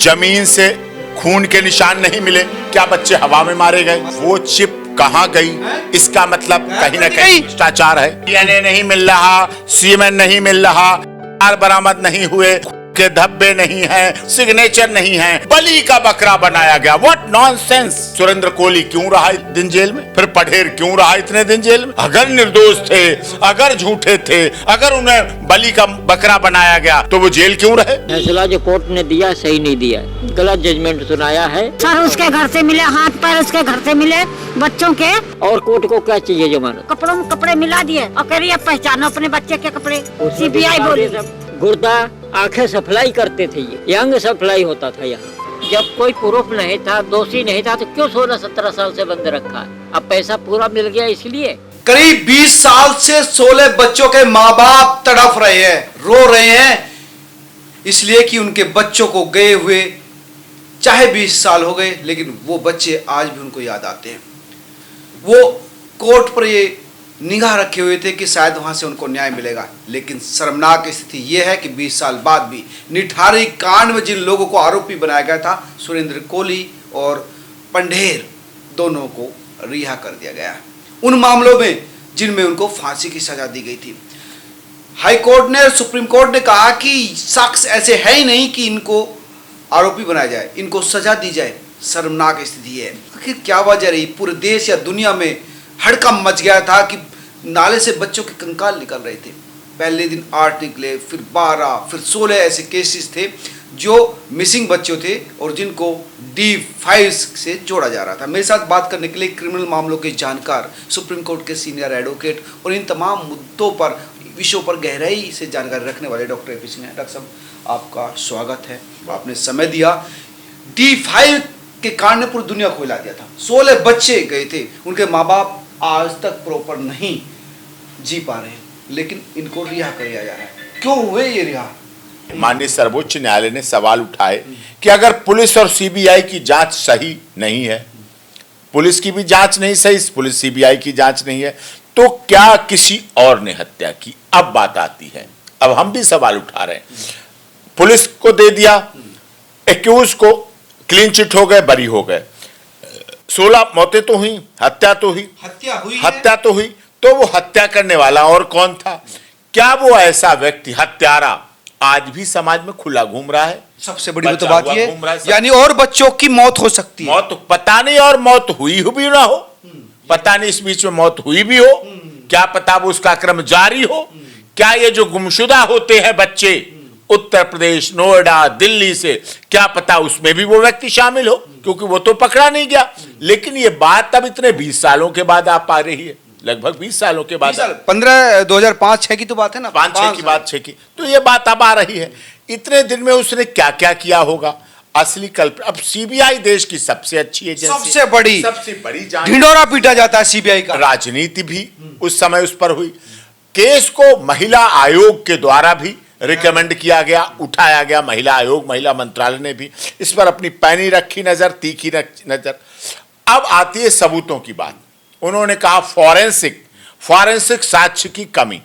जमीन से खून के निशान नहीं मिले, क्या बच्चे हवा में मारे गए? वो चिप कहाँ गई? इसका मतलब कहीं ना कहीं भ्रष्टाचार है। डीएनए नहीं मिल रहा, सीमेंट नहीं मिल रहा, बरामद नहीं हुए, के धब्बे नहीं हैं, सिग्नेचर नहीं है, बलि का बकरा बनाया गया। What nonsense. सुरेंद्र कोहली क्यों रहा दिन जेल में? फिर पढ़ेर क्यों रहा इतने दिन जेल में? अगर निर्दोष थे, अगर झूठे थे, अगर उन्हें बलि का बकरा बनाया गया तो वो जेल क्यों रहे? फैसला जो कोर्ट ने दिया सही नहीं दिया, गलत जजमेंट सुनाया है। सर उसके घर से मिले, हाथ पैर उसके घर से मिले बच्चों के। और कोर्ट को क्या चाहिए जमानत? कपड़ों में कपड़े मिला दिए और कह रही है पहचानो अपने बच्चे के कपड़े। सीबीआई बोली गुर्दा आंखें सप्लाई करते थे, ये यंग सप्लाई होता था यहाँ। जब कोई प्रूफ नहीं था, दोषी नहीं था, तो क्यों 16-17 साल से बंद रखा है? अब पैसा पूरा मिल गया इसलिए। करीब 20 साल से 16 बच्चों के माँ बाप तड़प रहे हैं, रो रहे हैं, इसलिए कि उनके बच्चों को गए हुए चाहे 20 साल हो गए, लेकिन वो बच्चे आज भी उनको याद आते हैं। वो कोर्ट पर ये निगाह रखे हुए थे कि शायद वहां से उनको न्याय मिलेगा, लेकिन शर्मनाक स्थिति यह है कि 20 साल बाद भी निठारी कांड में जिन लोगों को आरोपी बनाया गया था, सुरेंद्र कोहली और पंढेर, दोनों को रिहा कर दिया गया उन मामलों में जिनमें उनको फांसी की सजा दी गई थी। हाई कोर्ट ने, सुप्रीम कोर्ट ने कहा कि शख्स ऐसे है ही नहीं कि इनको आरोपी बनाया जाए, इनको सजा दी जाए। शर्मनाक स्थिति है। आखिर क्या वजह रही? पूरे देश या दुनिया में हड़कंप मच गया था कि नाले से बच्चों के कंकाल निकल रहे थे। पहले दिन 8 निकले, फिर 12, फिर 16 ऐसे केसेस थे जो मिसिंग बच्चों थे और जिनको D5 से जोड़ा जा रहा था। मेरे साथ बात करने के लिए क्रिमिनल मामलों के जानकार, सुप्रीम कोर्ट के सीनियर एडवोकेट और इन तमाम मुद्दों पर, विषयों पर गहराई से जानकारी रखने वाले डॉक्टर AP सिंह हैं। डॉक्टर साहब, आपका स्वागत है, आपने समय दिया। D5 के कांड ने पूरी दुनिया को हिला दिया था। 16 बच्चे गए थे, उनके माँ बाप आज तक प्रॉपर नहीं जी पा रहे, लेकिन इनको रिहा कर दिया जा रहा है। क्यों हुए ये रिहा? माननीय सर्वोच्च न्यायालय ने सवाल उठाए कि अगर पुलिस और सीबीआई की जांच सही नहीं है, पुलिस की भी जांच नहीं सही, पुलिस सीबीआई की जांच नहीं है, तो क्या किसी और ने हत्या की? अब बात आती है, अब हम भी सवाल उठा रहे हैं। पुलिस को दे दिया, एक्यूज को क्लीन चिट हो गए, बरी हो गए, 16 मौतें तो हुई, हत्या तो हुई, हत्या तो हुई, तो वो हत्या करने वाला और कौन था? क्या वो ऐसा व्यक्ति, हत्यारा, आज भी समाज में खुला घूम रहा है? सबसे बड़ी तो बात ये, यानी और बच्चों की मौत हो सकती है। मौत पता नहीं, और मौत हुई भी ना हो, पता नहीं इस बीच में मौत हुई भी हो, क्या पता वो उसका क्रम जारी हो। क्या ये जो गुमशुदा होते हैं बच्चे उत्तर प्रदेश, नोएडा, दिल्ली से, क्या पता उसमें भी वो व्यक्ति शामिल हो, क्योंकि वो तो पकड़ा नहीं गया। लेकिन ये बात अब इतने 20 सालों के बाद आ पा रही है, लगभग 20 सालों के बाद। 2005-6 की तो बात है ना, 5-6 की बात, 6 की, तो ये बात अब आ रही है। इतने दिन में उसने क्या क्या किया होगा? असली कल्प्रिट। अब सीबीआई देश की सबसे अच्छी एजेंसी, सबसे बड़ी जांच, ढिंडोरा पीटा जाता है सीबीआई का। राजनीति भी उस समय उस पर हुई। केस को महिला आयोग के द्वारा भी रिकमेंड किया गया, उठाया गया। महिला आयोग, महिला मंत्रालय ने भी इस पर अपनी पैनी रखी नजर, तीखी नजर। अब आती है सबूतों की बात। उन्होंने कहा फॉरेंसिक साक्ष्य की कमी।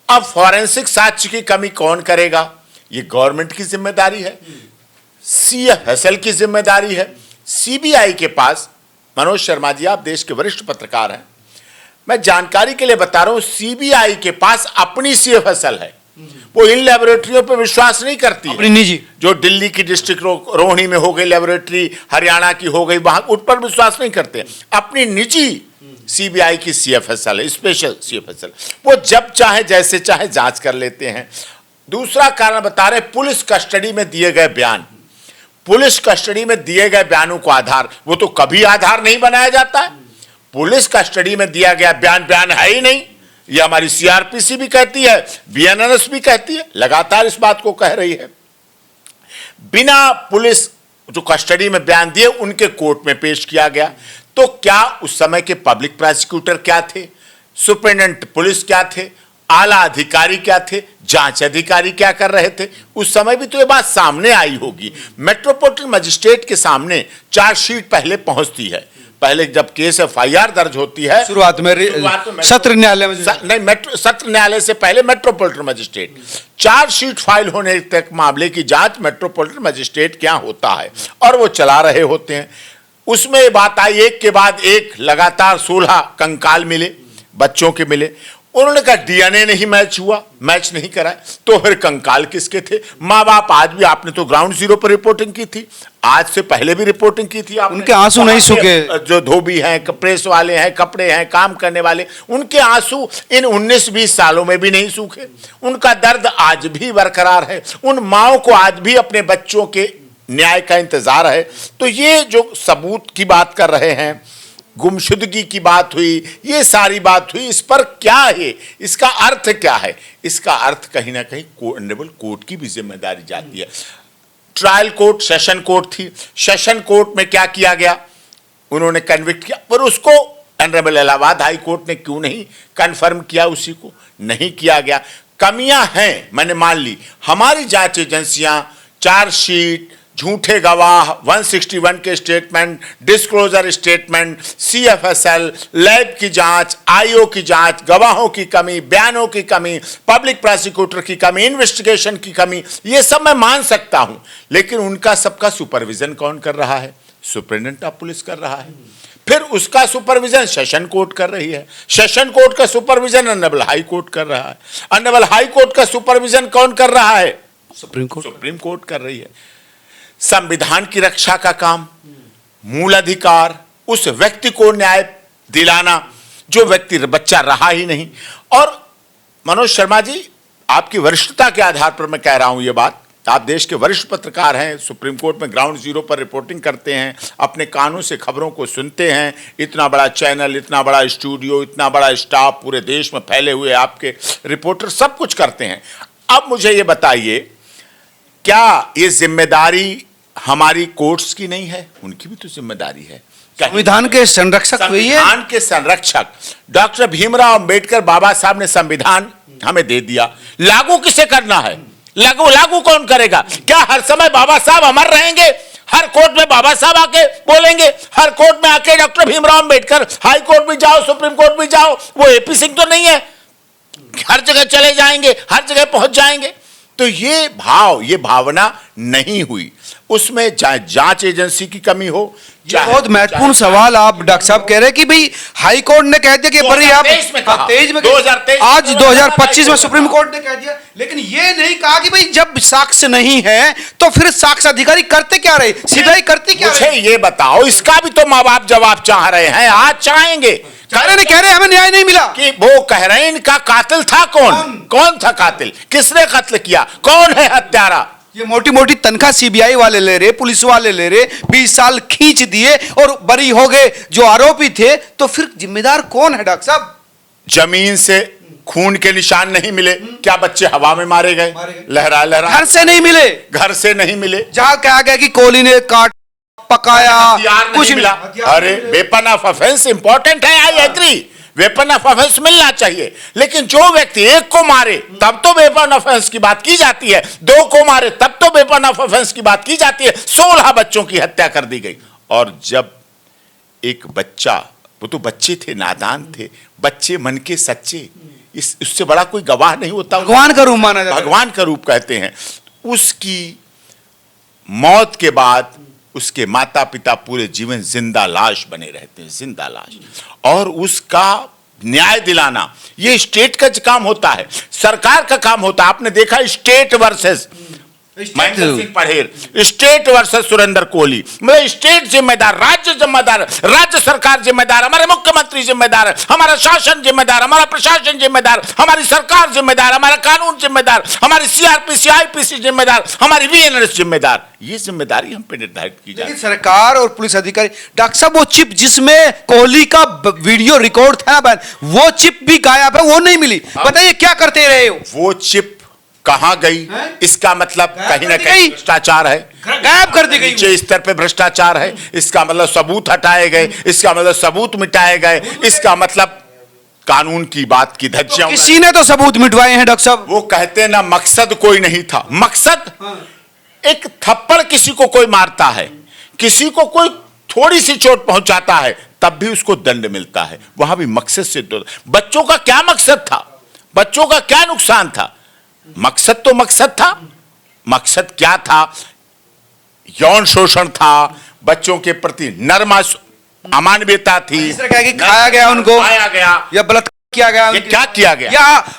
अब फॉरेंसिक साक्ष्य की कमी कौन करेगा? ये गवर्नमेंट की जिम्मेदारी है, CFSL की जिम्मेदारी है। सीबीआई के पास, मनोज शर्मा जी आप देश के वरिष्ठ पत्रकार हैं, मैं जानकारी के लिए बता रहा हूं, सीबीआई के पास अपनी CFSL है। वो इन लेबोरेटरियों पर विश्वास नहीं करती, अपनी निजी, जो दिल्ली की डिस्ट्रिक्ट रोहिणी में हो गई लेबोरेटरी, हरियाणा की हो गई, वहां उन पर विश्वास नहीं करते। अपनी निजी सीबीआई की CFSL है, स्पेशल CFSL। वो जब चाहे जैसे चाहे जांच कर लेते हैं। दूसरा कारण बता रहे, पुलिस कस्टडी में दिए गए बयान, पुलिस कस्टडी में दिए गए बयानों को आधार, वो तो कभी आधार नहीं बनाया जाता है। पुलिस कस्टडी में दिया गया बयान है ही नहीं। ये हमारी CRPC भी कहती है, BNNS भी कहती है, लगातार इस बात को कह रही है। बिना पुलिस जो कस्टडी में बयान दिए उनके कोर्ट में पेश किया गया। तो क्या उस समय के पब्लिक प्रोसिक्यूटर क्या थे, सुपरिटेंडेंट पुलिस क्या थे, आला अधिकारी क्या थे, जांच अधिकारी क्या कर रहे थे? उस समय भी तो ये बात सामने आई होगी। मेट्रोपॉलिटन मजिस्ट्रेट के सामने चार्जशीट पहले पहुंचती है, पहले जब केस FIR दर्ज होती है शुरुआत में सत्र न्यायालय में नहीं, सत्र न्यायालय से पहले मेट्रोपॉलिटन मजिस्ट्रेट, चार्जशीट फाइल होने तक मामले की जांच मेट्रोपॉलिटन मजिस्ट्रेट क्या होता है और वो चला रहे होते हैं। उसमें ये बात आई, एक के बाद एक लगातार 16 कंकाल मिले, बच्चों के मिले। उन्होंने कहा DNA नहीं मैच हुआ, मैच नहीं कराए, तो फिर कंकाल किसके थे? माँ बाप आज भी, आपने तो ग्राउंड जीरो पर रिपोर्टिंग की थी, आज से पहले भी रिपोर्टिंग की थी आपने। उनके आंसू नहीं सूखे, जो धोबी हैं, प्रेस वाले हैं, कपड़े हैं, काम करने वाले, उनके आंसू इन 19-20 सालों में भी नहीं सूखे। उनका दर्द आज भी बरकरार है। उन माओ को आज भी अपने बच्चों के न्याय का इंतजार है। तो ये जो सबूत की बात कर रहे हैं, गुमशुदगी की बात हुई, ये सारी बात हुई, इस पर क्या है, इसका अर्थ क्या है? इसका अर्थ कहीं ना कहीं ऑनरेबल कोर्ट की भी जिम्मेदारी जाती है। ट्रायल कोर्ट सेशन कोर्ट थी, सेशन कोर्ट में क्या किया गया? उन्होंने कन्विक्ट किया, पर उसको ऑनरेबल इलाहाबाद हाई कोर्ट ने क्यों नहीं कन्फर्म किया? उसी को नहीं किया गया। कमियां हैं, मैंने मान ली। हमारी जांच एजेंसियां चार्जशीट, झूठे गवाह, 161 के statement, disclosure statement, CFSL, lab की जांच, IO की जांच, गवाहों की कमी, बयानों की कमी, पब्लिक प्रोसिक्यूटर की कमी, इन्वेस्टिगेशन की कमी, ये सब मैं मान सकता हूं, लेकिन उनका सबका सुपरविजन कौन कर रहा है? सुप्रिटेंडेंट ऑफ पुलिस कर रहा है। फिर उसका सुपरविजन सेशन कोर्ट कर रही है, सेशन कोर्ट का सुपरविजन ऑनरेबल हाई कोर्ट कर रहा है, ऑनरेबल हाई कोर्ट का सुपरविजन कौन कर रहा है? Supreme court. सुप्रीम कोर्ट कर रही है। संविधान की रक्षा का काम, मूल अधिकार, उस व्यक्ति को न्याय दिलाना जो व्यक्ति बच्चा रहा ही नहीं। और मनोज शर्मा जी, आपकी वरिष्ठता के आधार पर मैं कह रहा हूं ये बात, आप देश के वरिष्ठ पत्रकार हैं, सुप्रीम कोर्ट में ग्राउंड जीरो पर रिपोर्टिंग करते हैं, अपने कानों से खबरों को सुनते हैं, इतना बड़ा चैनल, इतना बड़ा स्टूडियो, इतना बड़ा स्टाफ, पूरे देश में फैले हुए आपके रिपोर्टर सब कुछ करते हैं। अब मुझे ये बताइए, क्या ये जिम्मेदारी हमारी कोर्ट्स की नहीं है? उनकी भी तो जिम्मेदारी है। संविधान के संरक्षक हुई है। संविधान के संरक्षक डॉक्टर भीमराव अंबेडकर बाबा साहब ने संविधान हमें दे दिया, लागू किसे करना है? लागू कौन करेगा? क्या हर समय बाबा साहब अमर रहेंगे? हर कोर्ट में बाबा साहब आके बोलेंगे? हर कोर्ट में आके doctor Bhimrao Ambedkar, high court भी जाओ, सुप्रीम कोर्ट भी जाओ, वो AP सिंह तो नहीं है, हर जगह चले जाएंगे, हर जगह पहुंच जाएंगे। तो ये भावना नहीं हुई। उसमें जांच एजेंसी की कमी हो, बहुत महत्वपूर्ण सवाल आप डॉक्टर साहब कह रहे हैं कि भाई हाई कोर्ट ने कह दिया कि बड़ी आप 2023 आज 2025 में सुप्रीम कोर्ट ने कह दिया, लेकिन ये नहीं कहा कि भाई जब साक्ष्य नहीं है तो फिर साक्ष्य अधिकारी करते क्या रहे, सीबीआई करती क्या रहे? मुझे ये बताओ, इसका भी तो माँ बाप जवाब चाह रहे हैं, आज चाहेंगे। कह रहे हमें न्याय नहीं मिला कि वो कह रहे हैं इनका कातिल था कौन था कातिल? किसने कत्ल किया? कौन है हत्यारा? ये मोटी मोटी तनख्वाह सीबीआई वाले ले रहे, पुलिस वाले ले रहे, 20 साल खींच दिए और बरी हो गए जो आरोपी थे, तो फिर जिम्मेदार कौन है डॉक्टर साहब? जमीन से खून के निशान नहीं मिले, क्या बच्चे हवा में मारे गए? लहरा घर से नहीं मिले, घर से नहीं मिले, जहां कहा गया कि कोहली ने काट पकाया, कुछ मिला। अरे वेपन ऑफ ऑफेंस इंपॉर्टेंट है, I agree, weapon of offence मिलना चाहिए, लेकिन जो व्यक्ति एक को मारे तब तो वेपन ऑफ ऑफेंस की बात की जाती है, 2 को मारे तब तो वेपन ऑफ ऑफेंस की बात की जाती है। 16 बच्चों की हत्या कर दी गई। और जब एक बच्चा, वो तो बच्चे थे, नादान थे, बच्चे मन के सच्चे, इससे बड़ा कोई गवाह नहीं होता, भगवान का रूप माना जाता है, भगवान का रूप कहते हैं। उसकी मौत के बाद उसके माता पिता पूरे जीवन जिंदा लाश बने रहते हैं, जिंदा लाश। और उसका न्याय दिलाना ये स्टेट का काम होता है, सरकार का काम होता है। आपने देखा state versus Mahendra Singh Padher, state versus Surendra Kohli, मतलब स्टेट जिम्मेदार, राज्य जिम्मेदार, राज्य सरकार जिम्मेदार, हमारे मुख्यमंत्री जिम्मेदार, हमारा शासन जिम्मेदार, हमारा प्रशासन जिम्मेदार, हमारी सरकार जिम्मेदार, हमारा कानून जिम्मेदार, हमारी CRPC IPC जिम्मेदार, हमारी VNS जिम्मेदार। ये जिम्मेदारी हम पे निर्धारित की जाए। सरकार और पुलिस अधिकारी, डॉक्टर साहब वो चिप जिसमें कोहली का वीडियो रिकॉर्ड था, वो चिप भी गायब है, वो नहीं मिली। बताइए क्या करते रहे हो? वो चिप कहां गई? इसका मतलब कहीं ना कहीं भ्रष्टाचार है, गायब कर दी गई, नीचे स्तर पे भ्रष्टाचार है। इसका मतलब सबूत हटाए गए, इसका मतलब सबूत मिटाए गए, इसका मतलब कानून की बात की धज्जियां। तो किसी ने तो सबूत मिटवाए हैं डॉक्टर साहब। वो कहते हैं ना, मकसद कोई नहीं था। मकसद एक थप्पड़ किसी को कोई मारता है, किसी को कोई थोड़ी सी चोट पहुंचाता है, तब भी उसको दंड मिलता है, वहां भी मकसद सिद्ध होता है। बच्चों का क्या मकसद था, बच्चों का क्या नुकसान था? मकसद तो मकसद था। मकसद क्या था? यौन शोषण था, बच्चों के प्रति नर्म अमानवीयता थी, इस तरह क्या है कि खाया गया उनको, खाया गया या बलात्कार किया गया, ये क्या किया गया? या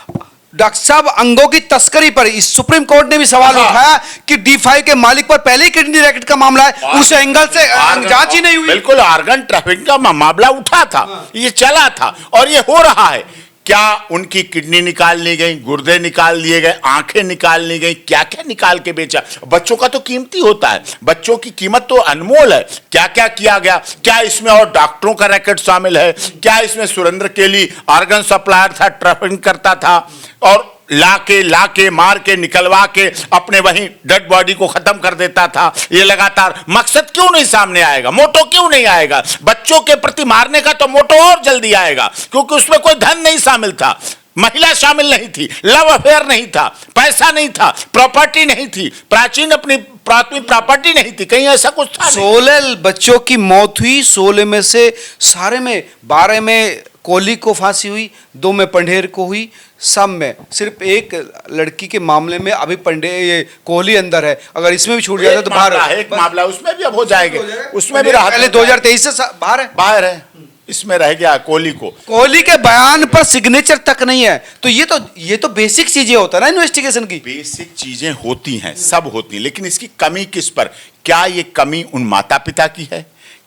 डॉक्टर साहब अंगों की तस्करी पर इस सुप्रीम कोर्ट ने भी सवाल हाँ। उठाया कि D5 के मालिक पर पहले ही किडनी रैकेट का मामला है, उस एंगल से जांच ही नहीं हुई। बिल्कुल, आर्गन ट्रैफिकिंग का मामला उठा था, ये चला था और ये हो रहा है। क्या उनकी किडनी निकाल ली गई, गुर्दे निकाल लिए गए, आंखें निकाल ली गई, क्या क्या निकाल के बेचा? बच्चों का तो कीमती होता है, बच्चों की कीमत तो अनमोल है। क्या क्या किया गया? क्या इसमें और डॉक्टरों का रैकेट शामिल है? क्या इसमें सुरेंद्र केली ऑर्गन सप्लायर था, ट्रैफिकिंग करता था और लाके मार के निकलवा के अपने वहीं डेड बॉडी को खत्म कर देता था? ये लगातार मकसद क्यों नहीं सामने आएगा? मोटो क्यों नहीं आएगा? बच्चों के प्रति मारने का तो मोटो और जल्दी आएगा, क्योंकि उसमें कोई धन नहीं शामिल था, महिला शामिल नहीं थी, लव अफेयर नहीं था, पैसा नहीं था, प्रॉपर्टी नहीं थी, प्राचीन अपनी प्राथमिक प्रॉपर्टी नहीं थी, कहीं ऐसा कुछ था नहीं। 16 बच्चों की मौत हुई, 16 में से सारे में 12 में कोहली को फांसी हुई, 2 में पंढेर को हुई, सब में सिर्फ एक लड़की के मामले में अभी ये कोहली अंदर है। अगर इसमें भी छूट जाता तो बाहर है। एक मामला उसमें भी अब हो जाएगा, उसमें भी राहत, पहले 2023 से बाहर है, इसमें रह गया कोहली को। कोहली के बयान पर सिग्नेचर तक नहीं है, तो ये तो बेसिक चीजें होता है ना इन्वेस्टिगेशन की। बेसिक चीजें होती हैं, सब होती हैं, लेकिन इसकी कमी किस पर? क्या ये कमी उन माता पिता की है?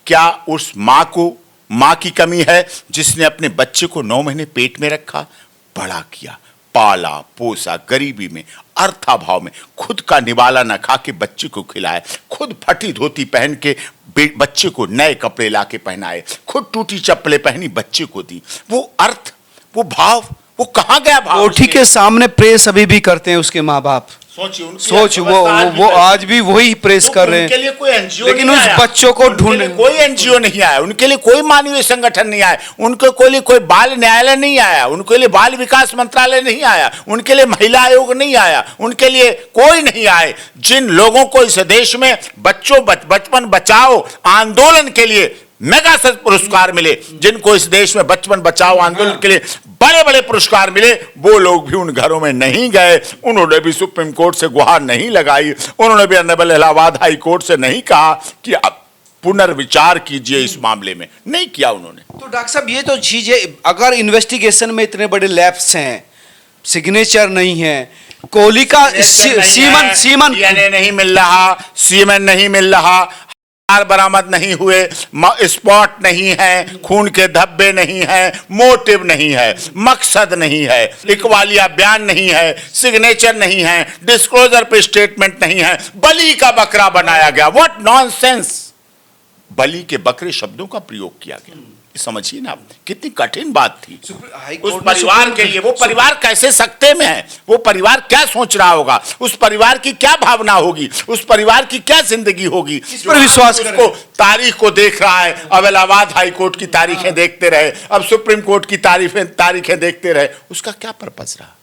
क्या उस माँ की कमी है जिसने अपने बच्चे को 9 महीने पेट में रखा, बड़ा किया, पाला पोसा, गरीबी में, अर्थाभाव में, खुद का निवाला न खा के बच्चे को खिलाए, खुद फटी धोती पहन के बच्चे को नए कपड़े ला के पहनाए, खुद टूटी चप्पलें पहनी बच्चे को दी? वो अर्थ, वो भाव, वो कहां गया भाव? कोठी के सामने प्रेस अभी भी करते हैं उसके माँ बाप। सोच वो आज भी वही प्रेस कर रहे हैं। उनके लिए कोई एनजीओ लेकिन उस बच्चों को ढूंढने कोई एनजीओ नहीं आया, उनके लिए कोई मानवीय संगठन नहीं आया, उनके लिए कोई बाल न्यायालय नहीं आया, उनके लिए बाल विकास मंत्रालय नहीं आया, उनके लिए महिला आयोग नहीं आया, उनके लिए कोई नहीं आए। जिन लोगों को इस देश में बचपन बचाओ आंदोलन के लिए मेगा पुरस्कार मिले, जिनको इस देश में बचपन बचाओ आंदोलन के लिए बड़े बड़े पुरस्कार मिले, वो लोग भी उन घरों में नहीं गए, उन्होंने भी सुप्रीम कोर्ट से गुहार नहीं लगाई, उन्होंने भी ऑनरेबल इलाहाबाद हाई कोर्ट से नहीं कहा कि आप पुनर्विचार कीजिए इस मामले में, नहीं किया उन्होंने। तो डॉक्टर साहब ये तो चीज है, अगर इन्वेस्टिगेशन में इतने बड़े लैप्स हैं, सिग्नेचर नहीं है, कोहली का सीमन डीएनए नहीं मिल रहा, सीमेन नहीं मिल रहा, बरामद नहीं हुए, स्पॉट नहीं है, खून के धब्बे नहीं है, मोटिव नहीं है, मकसद नहीं है, इकबालिया बयान नहीं है, सिग्नेचर नहीं है, डिस्क्लोजर पे स्टेटमेंट नहीं है, बलि का बकरा बनाया गया। What nonsense! बलि के बकरे शब्दों का प्रयोग किया गया, समझिए ना कितनी कठिन बात थी उस परिवार के लिए। वो परिवार कैसे सकते में है, वो परिवार क्या सोच रहा होगा, उस परिवार की क्या भावना होगी, उस परिवार की क्या जिंदगी होगी, इस पर विश्वास उसको तारीख को देख रहा है। अब इलाहाबाद हाई कोर्ट की तारीखें देखते रहे, अब सुप्रीम कोर्ट की तारीखें देखते रहे, उसका क्या पर्पस रहा?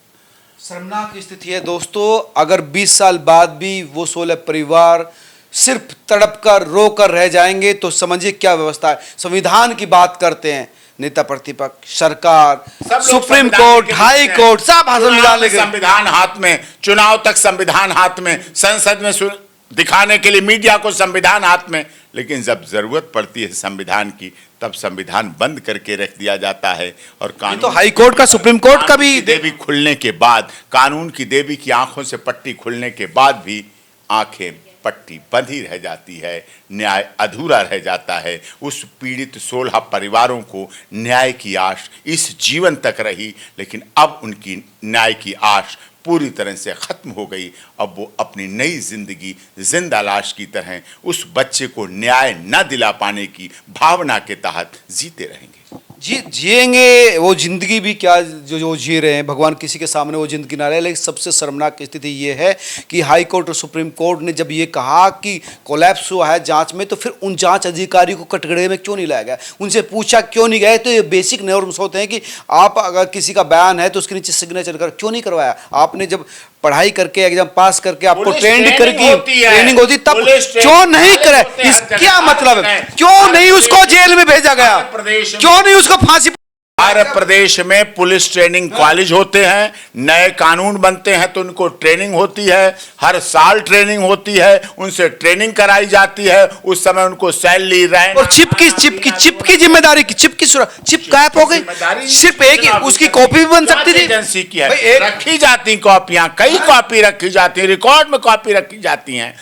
शर्मनाक स्थिति है दोस्तों। अगर 20 साल बाद भी वो 16 परिवार सिर्फ तड़प कर रो कर रह जाएंगे तो समझिए क्या व्यवस्था है। संविधान की बात करते हैं नेता प्रतिपक्ष, सरकार, सुप्रीम कोर्ट, हाई कोर्ट, सब संविधान लेकर, संविधान हाथ में, चुनाव तक संविधान हाथ में, संसद में दिखाने के लिए मीडिया को संविधान हाथ में, लेकिन जब जरूरत पड़ती है संविधान की तब संविधान बंद करके रख दिया जाता है। और कानून तो हाई कोर्ट का, सुप्रीम कोर्ट का भी देवी खुलने के बाद, कानून की देवी की आंखों से पट्टी खुलने के बाद भी आंखें पट्टी बंधी रह जाती है, न्याय अधूरा रह जाता है। उस पीड़ित 16 परिवारों को न्याय की आश इस जीवन तक रही, लेकिन अब उनकी न्याय की आश पूरी तरह से खत्म हो गई। अब वो अपनी नई जिंदगी जिंदा लाश की तरह उस बच्चे को न्याय न दिला पाने की भावना के तहत जीते रहेंगे। जिएंगे वो जिंदगी भी क्या जो जी रहे हैं, भगवान किसी के सामने वो जिंदगी ना रहे। लेकिन सबसे शर्मनाक स्थिति ये है कि हाई कोर्ट और सुप्रीम कोर्ट ने जब ये कहा कि कोलैप्स हुआ है जांच में, तो फिर उन जांच अधिकारी को कटघरे में क्यों नहीं लाया गया, उनसे पूछा क्यों नहीं गया? तो ये बेसिक नॉर्म्स होते हैं कि आप अगर किसी का बयान है तो उसके नीचे सिग्नेचर कर क्यों नहीं करवाया आपने? जब पढ़ाई करके एग्जाम पास करके आपको पुलिस ट्रेंड ट्रेनिंग करके होती है। ट्रेनिंग होती तब पुलिस क्यों ट्रेनिंग नहीं होते करे? हैं इस हर क्या जगह। मतलब है? हर क्यों नहीं प्रदेश उसको जेल में भेजा गया? हर प्रदेश में- क्यों नहीं उसको फांसी? हर प्रदेश में पुलिस ट्रेनिंग कॉलेज होते हैं, नए कानून बनते हैं तो उनको ट्रेनिंग होती है, हर साल ट्रेनिंग होती है, उनसे ट्रेनिंग कराई जाती है, उस समय उनको सैलरी रैंक और चिप की जिम्मेदारी की चिप गायब हो गई। सिर्फ एक ही उसकी कॉपी भी बन सकती थी। एजेंसी की है, भाई एक रखी जाती कॉपियां, कई कॉपी रखी जाती है, रिकॉर्ड में कॉपी रखी जाती हैं।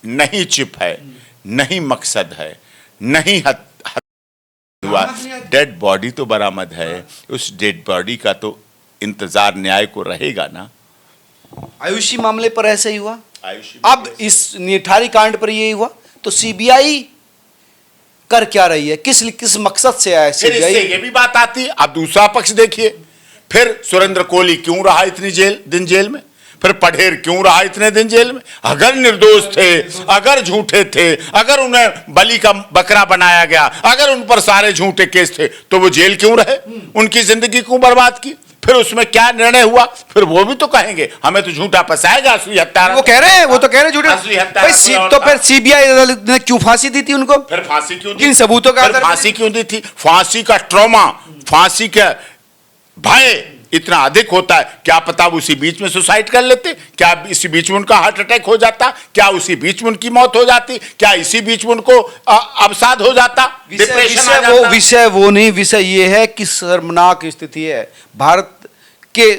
नहीं चिप है, नहीं मकसद है, नहीं हुआ, डेड बॉडी तो बरामद है, उस डेड बॉडी का तो इंतजार न्याय को रहेगा ना। आयुषी मामले पर ऐसे ही हुआ, आयुषी अब इस निठारी कांड पर ये हुआ, तो सीबीआई कर क्या रही है? किस मकसद से आया फिर इससे सीबीआई? ये भी बात आती, अब दूसरा पक्ष देखिए, फिर सुरेंद्र कोहली क्यों रहा इतनी दिन जेल में, फिर पढ़ेर क्यों रहा इतने दिन जेल में? अगर निर्दोष थे, अगर झूठे थे, अगर उन्हें बलि का बकरा बनाया गया, अगर उन पर सारे झूठे केस थे, तो वो जेल क्यों रहे? उनकी जिंदगी क्यों बर्बाद की? फिर उसमें क्या निर्णय हुआ? फिर वो भी तो कहेंगे हमें तो झूठा फंसाएगा, असली हत्यारा। वो कह रहे हैं, वो तो कह रहे हैं झूठे। असली हत्यारा भाई कोई और तो था। फिर सीबीआई अदालत ने क्यों फांसी दी थी उनको? फिर फांसी क्यों दी? किन सबूतों का फिर आधार? फांसी क्यों दी थी? फांसी का ट्रॉमा, फांसी का भय इतना अधिक होता है, क्या पता उसी बीच में सुसाइड कर लेते, क्या इसी बीच में उनका हार्ट अटैक हो जाता, क्या उसी बीच में उनकी मौत हो जाती, क्या इसी बीच में उनको अवसाद हो जाता, डिप्रेशन आ जाता। विषय वो नहीं, विषय ये है कि शर्मनाक स्थिति है भारत के।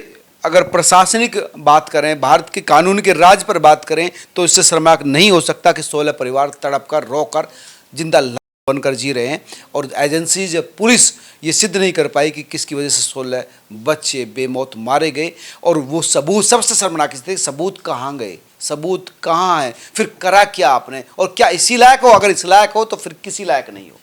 अगर प्रशासनिक बात करें, भारत के कानून के राज पर बात करें, तो इससे शर्मनाक नहीं हो सकता कि 16 परिवार तड़प कर रो कर जिंदा बनकर जी रहे हैं, और एजेंसीज पुलिस ये सिद्ध नहीं कर पाई कि किसकी वजह से 16 बच्चे बेमौत मारे गए। और वो सबूत, सबसे शर्मनाक स्थिति, सबूत कहाँ गए? सबूत कहाँ है? फिर करा क्या आपने? और क्या इसी लायक हो? अगर इस लायक हो तो फिर किसी लायक नहीं हो।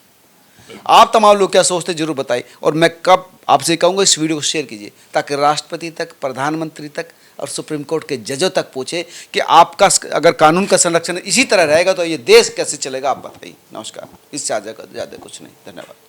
आप तमाम लोग क्या सोचते जरूर बताइए, और मैं कब आपसे कहूँगा इस वीडियो को शेयर कीजिए, ताकि राष्ट्रपति तक, प्रधानमंत्री तक और सुप्रीम कोर्ट के जजों तक पूछे कि आपका अगर कानून का संरक्षण इसी तरह रहेगा तो ये देश कैसे चलेगा, आप बताइए। नमस्कार, इससे ज़्यादा कुछ नहीं। धन्यवाद।